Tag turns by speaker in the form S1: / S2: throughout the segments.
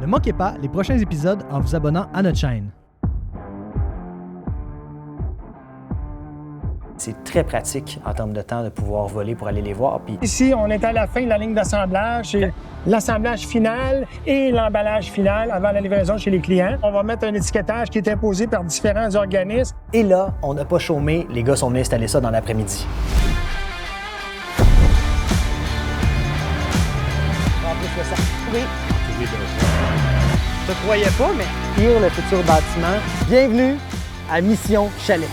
S1: Ne manquez pas les prochains épisodes en vous abonnant à notre chaîne. C'est très pratique en termes de temps de pouvoir voler pour aller les voir. Puis...
S2: Ici, on est à la fin de la ligne d'assemblage. C'est l'assemblage final et l'emballage final avant la livraison chez les clients. On va mettre un étiquetage qui est imposé par différents organismes.
S1: Et là, on n'a pas chômé. Les gars sont venus installer ça dans l'après-midi. En plus de ça, oui. Je te croyais pas, mais pire le futur bâtiment. Bienvenue à Mission Chalet.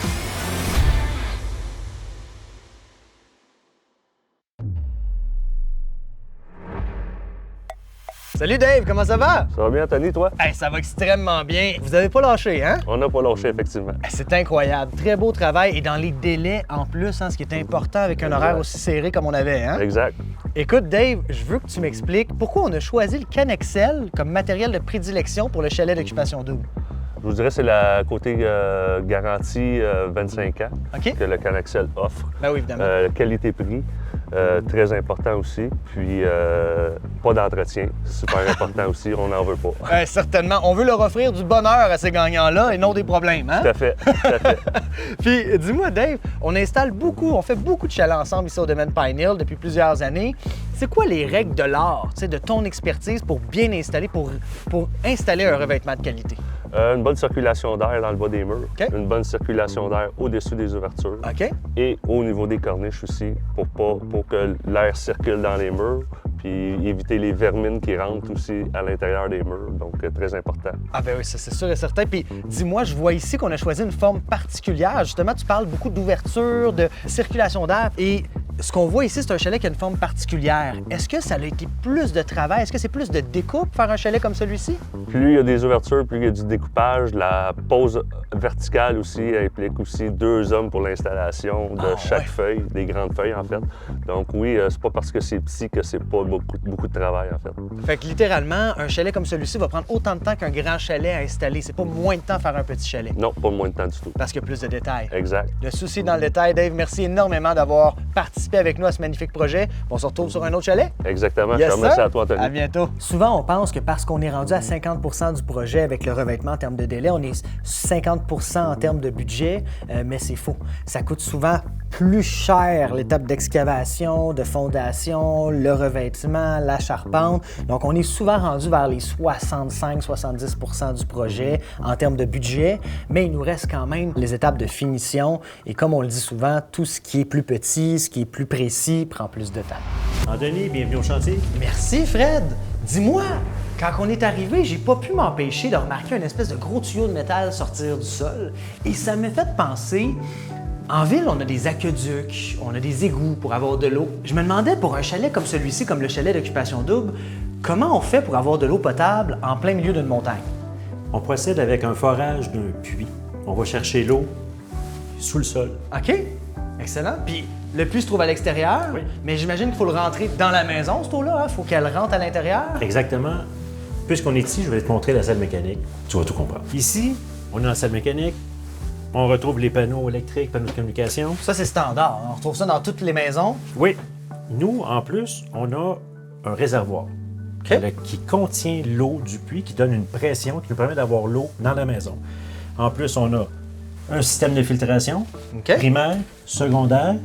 S1: Salut Dave, comment ça va?
S3: Ça va bien, Anthony, toi?
S1: Hey, ça va extrêmement bien. Vous avez pas lâché, hein?
S3: On n'a pas lâché, effectivement.
S1: Hey, c'est incroyable. Très beau travail et dans les délais en plus, hein, ce qui est important avec un horaire aussi serré comme on avait, hein?
S3: Exact.
S1: Écoute, Dave, je veux que tu m'expliques pourquoi on a choisi le CanExcel comme matériel de prédilection pour le chalet d'occupation double.
S3: Je vous dirais que c'est la côté garantie 25 ans que le CanExel offre.
S1: Ben oui, évidemment.
S3: Qualité-prix, très important aussi. Puis pas d'entretien, super important aussi, on n'en veut pas.
S1: Certainement. On veut leur offrir du bonheur à ces gagnants-là et non des problèmes, hein?
S3: Tout à fait, tout à fait.
S1: Puis, dis-moi, Dave, on fait beaucoup de chalets ensemble ici au domaine Pine Hill depuis plusieurs années. C'est quoi les règles de l'art, de ton expertise pour bien installer, pour installer un revêtement de qualité?
S3: Une bonne circulation d'air dans le bas des murs, une bonne circulation d'air au-dessus des ouvertures et au niveau des corniches aussi pour que l'air circule dans les murs puis éviter les vermines qui rentrent aussi à l'intérieur des murs, donc très important.
S1: Ah ben oui, ça c'est sûr et certain. Puis dis-moi, je vois ici qu'on a choisi une forme particulière. Justement, tu parles beaucoup d'ouverture, de circulation d'air et ce qu'on voit ici, c'est un chalet qui a une forme particulière. Est-ce que ça a été plus de travail? Est-ce que c'est plus de découpe faire un chalet comme celui-ci?
S3: Plus il y a des ouvertures, plus il y a du découpage. La pose verticale aussi implique aussi 2 hommes pour l'installation de chaque feuille, des grandes feuilles en fait. Donc oui, c'est pas parce que c'est petit que c'est pas beaucoup de travail en fait.
S1: Fait que littéralement, un chalet comme celui-ci va prendre autant de temps qu'un grand chalet à installer. C'est pas moins de temps faire un petit chalet.
S3: Non, pas moins de temps du tout.
S1: Parce qu'il y a plus de détails.
S3: Exact.
S1: Le souci dans le détail, Dave, merci énormément d'avoir participé avec nous à ce magnifique projet. On se retrouve sur un autre chalet?
S3: Exactement. Yes, merci à toi, Anthony.
S1: À bientôt. Souvent, on pense que parce qu'on est rendu à 50 % du projet avec le revêtement en termes de délai, on est 50 % en termes de budget, mais c'est faux. Ça coûte souvent plus cher l'étape d'excavation, de fondation, le revêtement, la charpente. Donc, on est souvent rendu vers les 65-70 % du projet en termes de budget, mais il nous reste quand même les étapes de finition. Et comme on le dit souvent, tout ce qui est plus petit, ce qui est plus précis, prend plus de temps.
S4: Anthony, bienvenue au chantier.
S1: Merci, Fred. Dis-moi, quand on est arrivé, j'ai pas pu m'empêcher de remarquer une espèce de gros tuyau de métal sortir du sol. Et ça m'a fait penser... En ville, on a des aqueducs, on a des égouts pour avoir de l'eau. Je me demandais, pour un chalet comme celui-ci, comme le chalet d'occupation double, comment on fait pour avoir de l'eau potable en plein milieu d'une montagne?
S4: On procède avec un forage d'un puits. On va chercher l'eau sous le sol.
S1: OK, excellent. Puis le puits se trouve à l'extérieur, mais j'imagine qu'il faut le rentrer dans la maison, cette eau-là. Il faut qu'elle rentre à l'intérieur.
S4: Exactement. Puisqu'on est ici, je vais te montrer la salle mécanique. Tu vas tout comprendre. Ici, on est dans la salle mécanique. On retrouve les panneaux électriques, panneaux de communication.
S1: Ça, c'est standard. On retrouve ça dans toutes les maisons.
S4: Oui. Nous, en plus, on a un réservoir qui contient l'eau du puits, qui donne une pression qui nous permet d'avoir l'eau dans la maison. En plus, on a un système de filtration primaire, secondaire.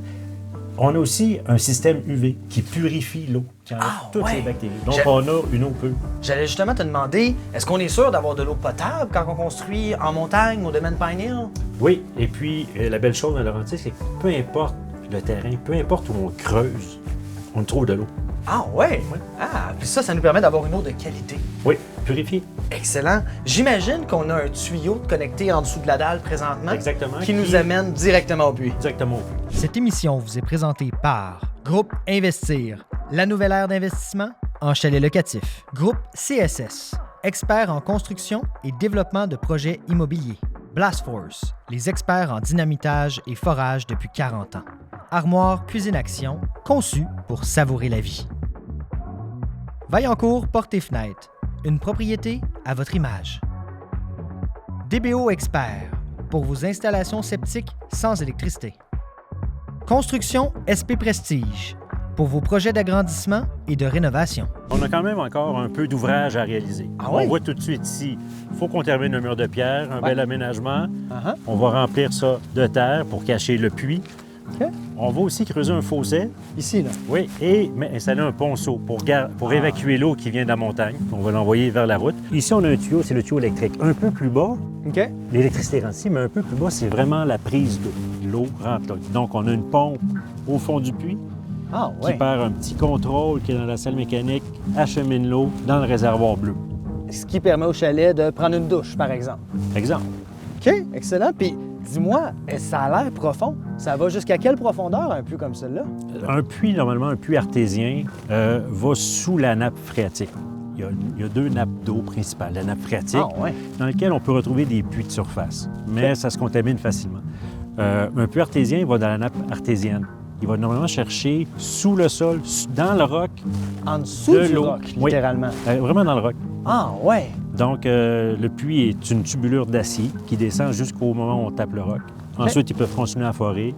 S4: On a aussi un système UV qui purifie l'eau, qui enlève toutes les bactéries. Donc, on a une eau pure.
S1: J'allais justement te demander, est-ce qu'on est sûr d'avoir de l'eau potable quand on construit en montagne, au domaine Pine Hill?
S4: Oui, et puis la belle chose dans Laurentides, c'est que peu importe le terrain, peu importe où on creuse, on trouve de l'eau.
S1: Ah ouais? Ah, puis ça nous permet d'avoir une eau de qualité.
S4: Oui, purifiée.
S1: Excellent. J'imagine qu'on a un tuyau connecté en dessous de la dalle présentement.
S4: Exactement.
S1: Qui nous amène directement au puits.
S4: Directement au puits.
S1: Cette émission vous est présentée par Groupe Investir, la nouvelle ère d'investissement en chalet locatif. Groupe CSS, expert en construction et développement de projets immobiliers. Blast Force, les experts en dynamitage et forage depuis 40 ans. Armoire Cuisine Action, conçue pour savourer la vie. Vaillancourt Portes et Fenêtres, une propriété à votre image. DBO Expert, pour vos installations septiques sans électricité. Construction SP Prestige, pour vos projets d'agrandissement et de rénovation.
S4: On a quand même encore un peu d'ouvrage à réaliser. On voit tout de suite ici, il faut qu'on termine le mur de pierre, un bel aménagement. On va remplir ça de terre pour cacher le puits. On va aussi creuser un fossé.
S1: Ici, là?
S4: Oui, et installer un ponceau pour évacuer l'eau qui vient de la montagne. On va l'envoyer vers la route. Ici, on a un tuyau, c'est le tuyau électrique. Un peu plus bas, l'électricité rentre ici, mais un peu plus bas, c'est vraiment la prise d'eau. L'eau rentre là. Donc, on a une pompe au fond du puits qui perd un petit contrôle qui est dans la salle mécanique, achemine l'eau dans le réservoir bleu.
S1: Ce qui permet au chalet de prendre une douche, par exemple.
S4: Exemple.
S1: OK, excellent. Puis, dis-moi, ça a l'air profond. Ça va jusqu'à quelle profondeur, un puits comme celui-là?
S4: Un puits, normalement, un puits artésien, va sous la nappe phréatique. Il y a deux nappes d'eau principales. La nappe phréatique, dans laquelle on peut retrouver des puits de surface, mais ça se contamine facilement. Un puits artésien va dans la nappe artésienne. Il va normalement chercher sous le sol, dans le roc.
S1: En dessous du roc, littéralement.
S4: Vraiment dans le roc.
S1: Ah, ouais.
S4: Donc, le puits est une tubulure d'acier qui descend jusqu'au moment où on tape le roc. Ensuite, ils peuvent continuer à forer.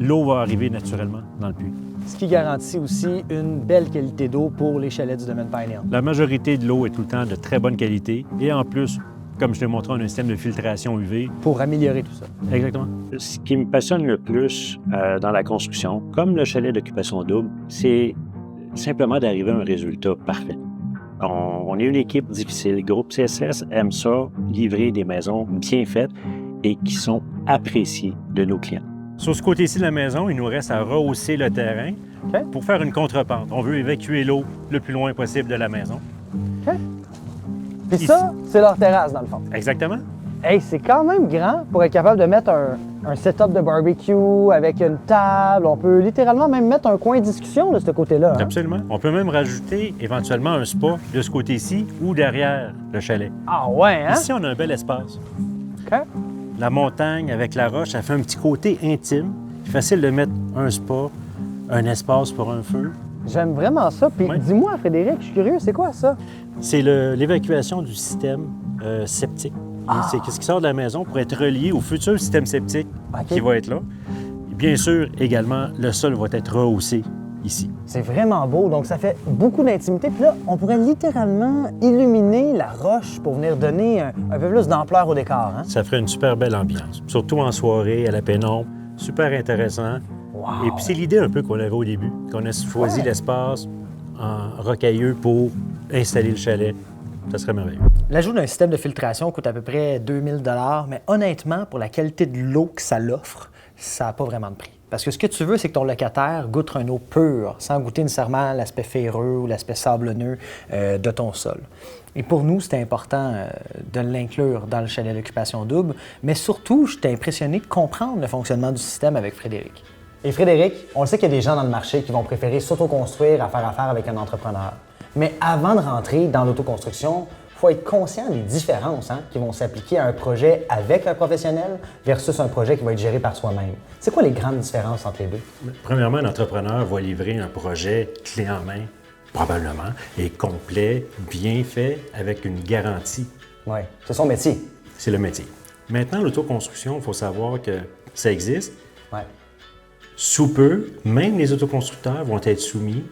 S4: L'eau va arriver naturellement dans le puits.
S1: Ce qui garantit aussi une belle qualité d'eau pour les chalets du domaine Pioneer.
S4: La majorité de l'eau est tout le temps de très bonne qualité. Et en plus, comme je t'ai montré, on a un système de filtration UV.
S1: Pour améliorer tout ça.
S4: Exactement. Ce qui me passionne le plus dans la construction, comme le chalet d'occupation double, c'est simplement d'arriver à un résultat parfait. On est une équipe difficile. Groupe CSS aime ça, livrer des maisons bien faites et qui sont appréciées de nos clients. Sur ce côté-ci de la maison, il nous reste à rehausser le terrain pour faire une contrepente. On veut évacuer l'eau le plus loin possible de la maison.
S1: Puis ça, c'est leur terrasse, dans le fond.
S4: Exactement.
S1: Hey, c'est quand même grand pour être capable de mettre un setup de barbecue avec une table. On peut littéralement même mettre un coin de discussion de ce côté-là. Hein?
S4: Absolument. On peut même rajouter éventuellement un spa de ce côté-ci ou derrière le chalet.
S1: Ah ouais, hein?
S4: Ici, on a un bel espace.
S1: OK.
S4: La montagne avec la roche, ça fait un petit côté intime. C'est facile de mettre un spa, un espace pour un feu.
S1: J'aime vraiment ça. Puis dis-moi, Frédéric, je suis curieux, c'est quoi ça?
S4: C'est l'évacuation du système septique. C'est ce qui sort de la maison pour être relié au futur système septique qui va être là. Et bien sûr, également, le sol va être rehaussé ici.
S1: C'est vraiment beau, donc ça fait beaucoup d'intimité. Puis là, on pourrait littéralement illuminer la roche pour venir donner un peu plus d'ampleur au décor. Hein?
S4: Ça ferait une super belle ambiance, surtout en soirée, à la pénombre. Super intéressant.
S1: Wow.
S4: Et puis c'est l'idée un peu qu'on avait au début, qu'on a choisi l'espace en rocailleux pour installer le chalet. Ça serait merveilleux.
S1: L'ajout d'un système de filtration coûte à peu près 2000 $, mais honnêtement, pour la qualité de l'eau que ça l'offre, ça n'a pas vraiment de prix. Parce que ce que tu veux, c'est que ton locataire goûte une eau pure, sans goûter nécessairement l'aspect ferreux ou l'aspect sablonneux de ton sol. Et pour nous, c'était important de l'inclure dans le chalet d'occupation double, mais surtout, j'étais impressionné de comprendre le fonctionnement du système avec Frédéric. Et Frédéric, on le sait qu'il y a des gens dans le marché qui vont préférer s'autoconstruire à faire affaire avec un entrepreneur. Mais avant de rentrer dans l'autoconstruction, il faut être conscient des différences qui vont s'appliquer à un projet avec un professionnel versus un projet qui va être géré par soi-même. C'est quoi les grandes différences entre les deux?
S4: Premièrement, un entrepreneur va livrer un projet clé en main, probablement, et complet, bien fait, avec une garantie.
S1: Oui, c'est son métier.
S4: C'est le métier. Maintenant, l'autoconstruction, il faut savoir que ça existe.
S1: Ouais.
S4: Sous peu, même les autoconstructeurs vont être soumis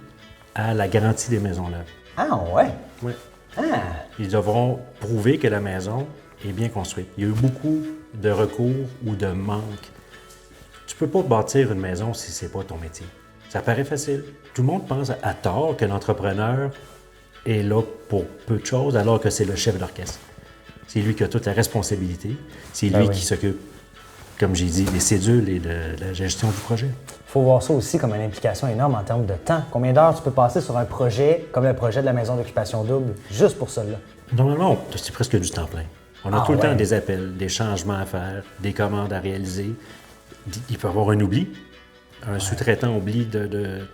S4: à la garantie des maisons neuves.
S1: Ah ouais?
S4: Oui.
S1: Ah!
S4: Ils devront prouver que la maison est bien construite. Il y a eu beaucoup de recours ou de manques. Tu peux pas bâtir une maison si c'est pas ton métier. Ça paraît facile. Tout le monde pense à tort que l'entrepreneur est là pour peu de choses alors que c'est le chef d'orchestre. C'est lui qui a toute la responsabilité. C'est lui qui s'occupe, comme j'ai dit, des cédules et de la gestion du projet.
S1: Il faut voir ça aussi comme une implication énorme en termes de temps. Combien d'heures tu peux passer sur un projet comme le projet de la maison d'occupation double, juste pour cela?
S4: Normalement, c'est presque du temps plein. On a tout le temps des appels, des changements à faire, des commandes à réaliser. Il peut y avoir un oubli. Un sous-traitant oublie de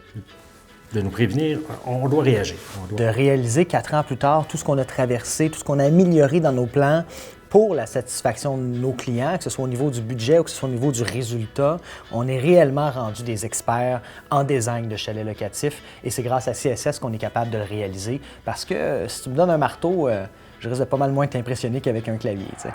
S4: nous prévenir. On doit réagir.
S1: De réaliser 4 ans plus tard tout ce qu'on a traversé, tout ce qu'on a amélioré dans nos plans, pour la satisfaction de nos clients, que ce soit au niveau du budget ou que ce soit au niveau du résultat, on est réellement rendu des experts en design de chalets locatifs et c'est grâce à CSS qu'on est capable de le réaliser parce que si tu me donnes un marteau, je risque de pas mal moins t'impressionner qu'avec un clavier. T'sais.